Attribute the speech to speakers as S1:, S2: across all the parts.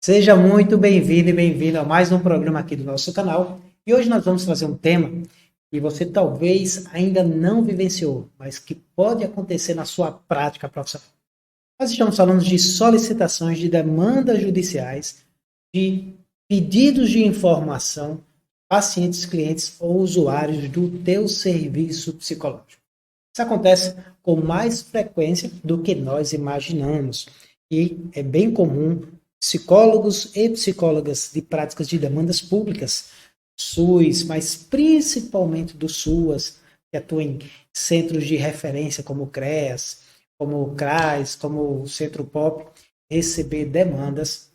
S1: Seja muito bem-vindo e bem-vindo a mais um programa aqui do nosso canal. E hoje nós vamos trazer um tema que você talvez ainda não vivenciou, mas que pode acontecer na sua prática profissional. Nós estamos falando de solicitações de demandas judiciais, de pedidos de informação, pacientes, clientes ou usuários do teu serviço psicológico. Isso acontece com mais frequência do que nós imaginamos e é bem comum psicólogos e psicólogas de práticas de demandas públicas, SUS, mas principalmente do SUAS, que atuam em centros de referência como o CREAS, como o CRAS, como o Centro POP, receber demandas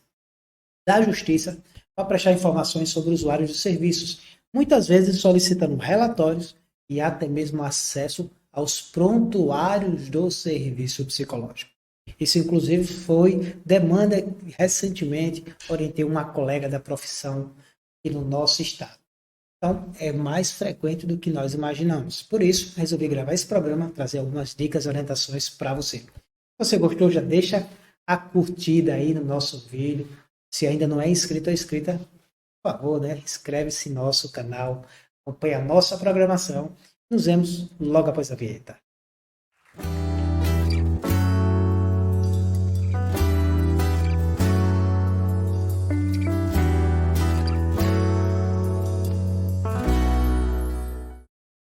S1: da Justiça para prestar informações sobre usuários de serviços, muitas vezes solicitando relatórios e até mesmo acesso aos prontuários do serviço psicológico. Isso, inclusive, foi demanda recentemente, orientei uma colega da profissão aqui no nosso estado. Então, é mais frequente do que nós imaginamos. Por isso, resolvi gravar esse programa, trazer algumas dicas e orientações para você. Se você gostou, já deixa a curtida aí no nosso vídeo. Se ainda não é inscrito ou inscrita, por favor, né? Inscreve-se no nosso canal, acompanhe a nossa programação. Nos vemos logo após a vinheta.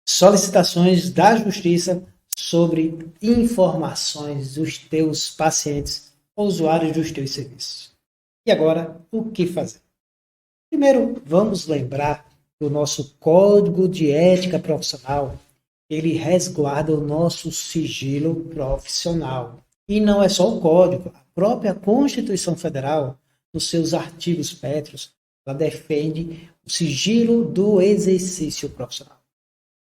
S1: Solicitações da Justiça sobre informações dos teus pacientes ou usuários dos teus serviços. E agora, o que fazer? Primeiro, vamos lembrar que o nosso Código de Ética Profissional, ele resguarda o nosso sigilo profissional. E não é só o código, a própria Constituição Federal, nos seus artigos pétreos, ela defende o sigilo do exercício profissional.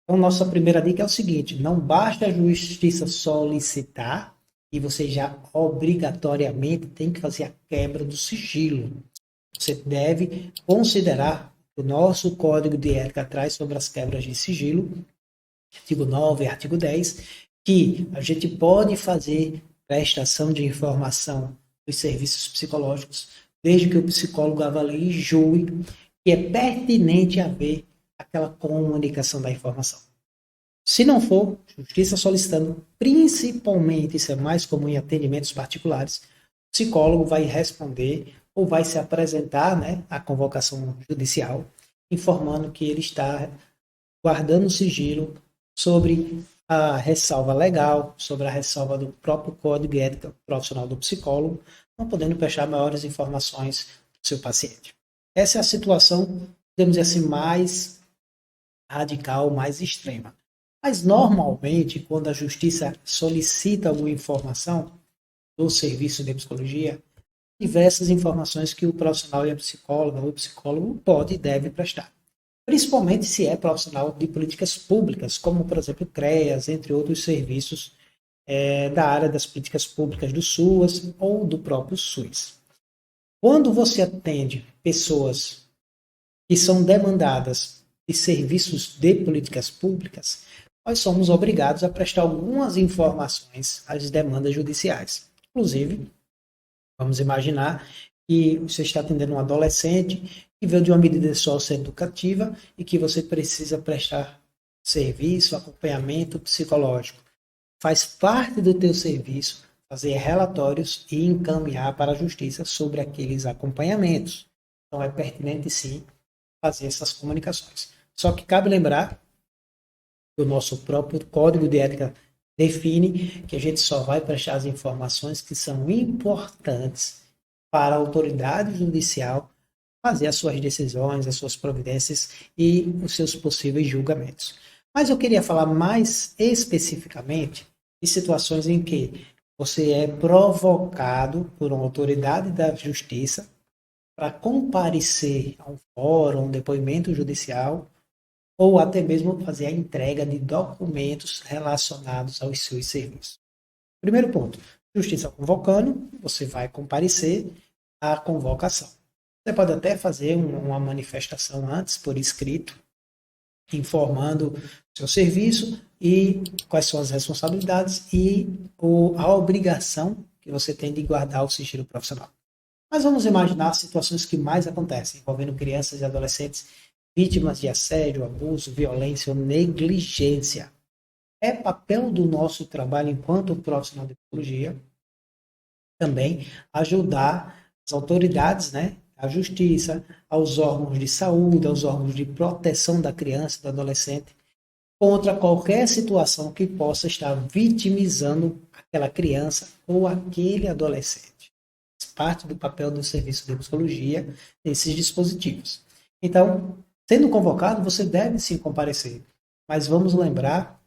S1: Então, nossa primeira dica é o seguinte: não basta a justiça solicitar e você já obrigatoriamente tem que fazer a quebra do sigilo. Você deve considerar o nosso Código de Ética traz sobre as quebras de sigilo, artigo 9 e artigo 10, que a gente pode fazer prestação de informação dos serviços psicológicos, desde que o psicólogo avalie e julgue que é pertinente haver aquela comunicação da informação. Se não for, justiça solicitando, principalmente, isso é mais comum em atendimentos particulares, o psicólogo vai responder ou vai se apresentar, né, à convocação judicial, informando que ele está guardando sigilo sobre a ressalva legal, sobre a ressalva do próprio Código de Ética Profissional do psicólogo, não podendo prestar maiores informações do seu paciente. Essa é a situação, digamos assim, mais radical, mais extrema. Mas, normalmente, quando a justiça solicita alguma informação do serviço de psicologia, diversas informações que o profissional e a psicóloga ou o psicólogo pode e deve prestar. Principalmente se é profissional de políticas públicas, como, por exemplo, o CREAS, entre outros serviços da área das políticas públicas do SUAS ou do próprio SUS. Quando você atende pessoas que são demandadas de serviços de políticas públicas, nós somos obrigados a prestar algumas informações às demandas judiciais. Inclusive, vamos imaginar que você está atendendo um adolescente que veio de uma medida socioeducativa e que você precisa prestar serviço, acompanhamento psicológico. Faz parte do teu serviço fazer relatórios e encaminhar para a justiça sobre aqueles acompanhamentos. Então, é pertinente, sim, fazer essas comunicações. Só que cabe lembrar que o nosso próprio Código de Ética define que a gente só vai prestar as informações que são importantes para a autoridade judicial fazer as suas decisões, as suas providências e os seus possíveis julgamentos. Mas eu queria falar mais especificamente de situações em que você é provocado por uma autoridade da justiça para comparecer a um fórum, um depoimento judicial, ou até mesmo fazer a entrega de documentos relacionados aos seus serviços. Primeiro ponto, justiça convocando, você vai comparecer à convocação. Você pode até fazer uma manifestação antes, por escrito, informando o seu serviço e quais são as responsabilidades e a obrigação que você tem de guardar o sigilo profissional. Mas vamos imaginar as situações que mais acontecem, envolvendo crianças e adolescentes vítimas de assédio, abuso, violência ou negligência. É papel do nosso trabalho enquanto profissional de psicologia também ajudar as autoridades, né, a justiça, aos órgãos de saúde, aos órgãos de proteção da criança e do adolescente, contra qualquer situação que possa estar vitimizando aquela criança ou aquele adolescente. Faz parte do papel do serviço de psicologia nesses dispositivos. Então, sendo convocado, você deve sim comparecer. Mas vamos lembrar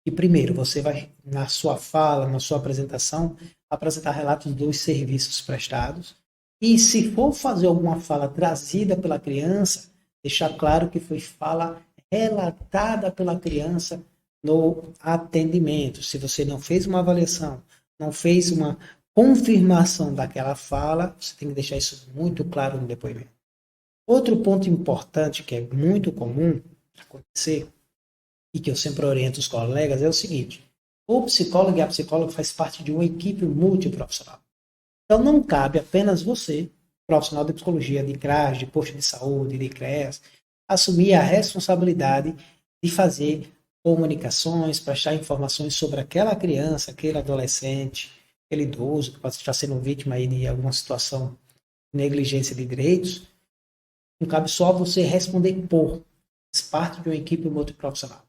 S1: que, primeiro, você vai, na sua fala, na sua apresentação, apresentar relatos dos serviços prestados. E, se for fazer alguma fala trazida pela criança, deixar claro que foi fala relatada pela criança no atendimento. Se você não fez uma avaliação, não fez uma confirmação daquela fala, você tem que deixar isso muito claro no depoimento. Outro ponto importante que é muito comum acontecer e que eu sempre oriento os colegas é o seguinte: o psicólogo e a psicóloga faz parte de uma equipe multiprofissional. Então não cabe apenas você, profissional de psicologia, de CRAS, de posto de saúde, de CREAS, assumir a responsabilidade de fazer comunicações, prestar informações sobre aquela criança, aquele adolescente, aquele idoso que pode estar sendo vítima aí de alguma situação de negligência de direitos. Não cabe só você responder por, faz parte de uma equipe multiprofissional.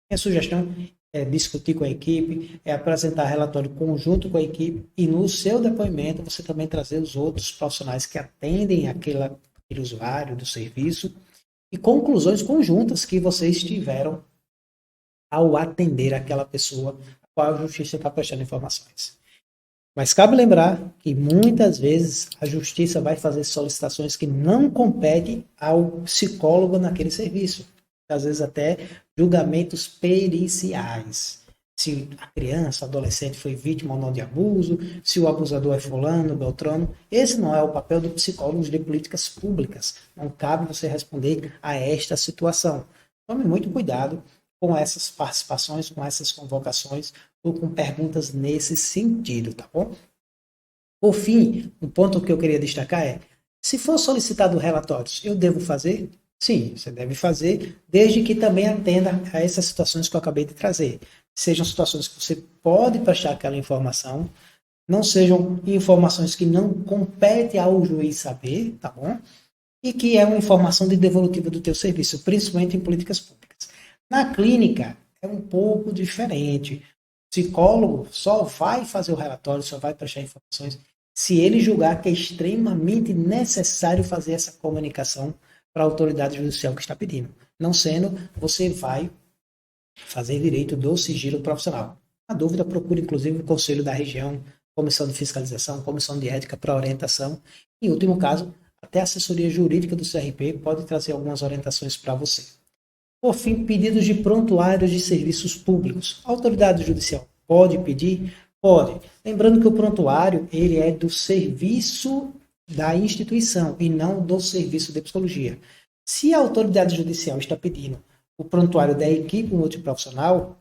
S1: Minha sugestão é discutir com a equipe, é apresentar relatório conjunto com a equipe e no seu depoimento você também trazer os outros profissionais que atendem aquele usuário do serviço e conclusões conjuntas que vocês tiveram ao atender aquela pessoa a qual a justiça está prestando informações. Mas cabe lembrar que muitas vezes a justiça vai fazer solicitações que não competem ao psicólogo naquele serviço. Às vezes até julgamentos periciais. Se a criança, o adolescente foi vítima ou não de abuso, se o abusador é fulano, beltrano. Esse não é o papel do psicólogo de políticas públicas. Não cabe você responder a esta situação. Tome muito cuidado com essas participações, com essas convocações ou com perguntas nesse sentido, tá bom? Por fim, um ponto que eu queria destacar é: se for solicitado relatórios, eu devo fazer? Sim, você deve fazer, desde que também atenda a essas situações que eu acabei de trazer. Sejam situações que você pode prestar aquela informação, não sejam informações que não competem ao juiz saber, tá bom? E que é uma informação de devolutiva do teu serviço, principalmente em políticas públicas. Na clínica, é um pouco diferente. O psicólogo só vai fazer o relatório, só vai prestar informações, se ele julgar que é extremamente necessário fazer essa comunicação para a autoridade judicial que está pedindo. Não sendo, você vai fazer direito do sigilo profissional. Na dúvida, procure inclusive o Conselho da Região, Comissão de Fiscalização, Comissão de Ética para orientação. Em último caso, até a assessoria jurídica do CRP pode trazer algumas orientações para você. Por fim, pedidos de prontuários de serviços públicos. A autoridade judicial pode pedir? Pode. Lembrando que o prontuário ele é do serviço da instituição e não do serviço de psicologia. Se a autoridade judicial está pedindo o prontuário da equipe multiprofissional,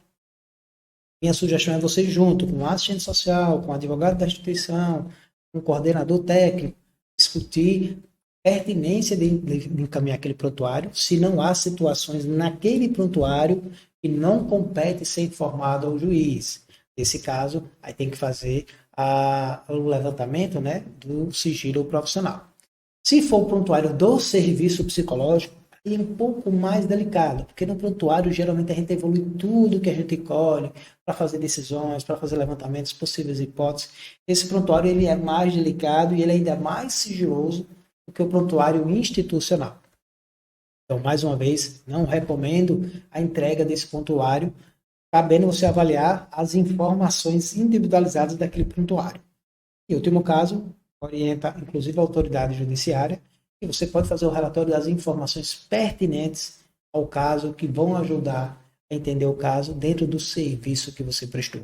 S1: minha sugestão é você, junto com o assistente social, com o advogado da instituição, com o coordenador técnico, discutir a pertinência de encaminhar aquele prontuário, se não há situações naquele prontuário que não compete ser informado ao juiz. Nesse caso, aí tem que fazer o levantamento, né, do sigilo profissional. Se for o prontuário do serviço psicológico, é um pouco mais delicado, porque no prontuário geralmente a gente evolui tudo que a gente colhe para fazer decisões, para fazer levantamentos, possíveis hipóteses. Esse prontuário ele é mais delicado e ele é ainda mais sigiloso do que o prontuário institucional. Então, mais uma vez, não recomendo a entrega desse prontuário, cabendo você avaliar as informações individualizadas daquele prontuário. Em último caso, orienta inclusive a autoridade judiciária e você pode fazer o relatório das informações pertinentes ao caso que vão ajudar a entender o caso dentro do serviço que você prestou.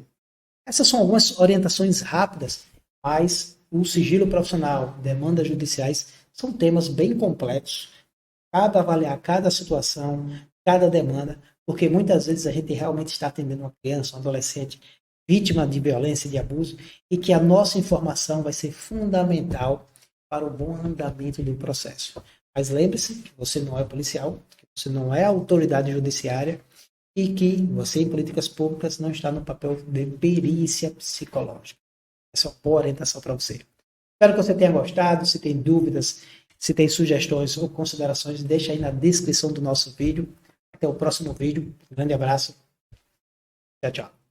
S1: Essas são algumas orientações rápidas, mas o sigilo profissional, demandas judiciais, são temas bem complexos. Cabe avaliar cada situação, cada demanda, porque muitas vezes a gente realmente está atendendo uma criança, um adolescente vítima de violência e de abuso, e que a nossa informação vai ser fundamental para o bom andamento do processo. Mas lembre-se que você não é policial, que você não é autoridade judiciária e que você, em políticas públicas, não está no papel de perícia psicológica. Essa é uma boa orientação para você. Espero que você tenha gostado. Se tem dúvidas, se tem sugestões ou considerações, deixa aí na descrição do nosso vídeo. Até o próximo vídeo. Um grande abraço. Tchau, tchau.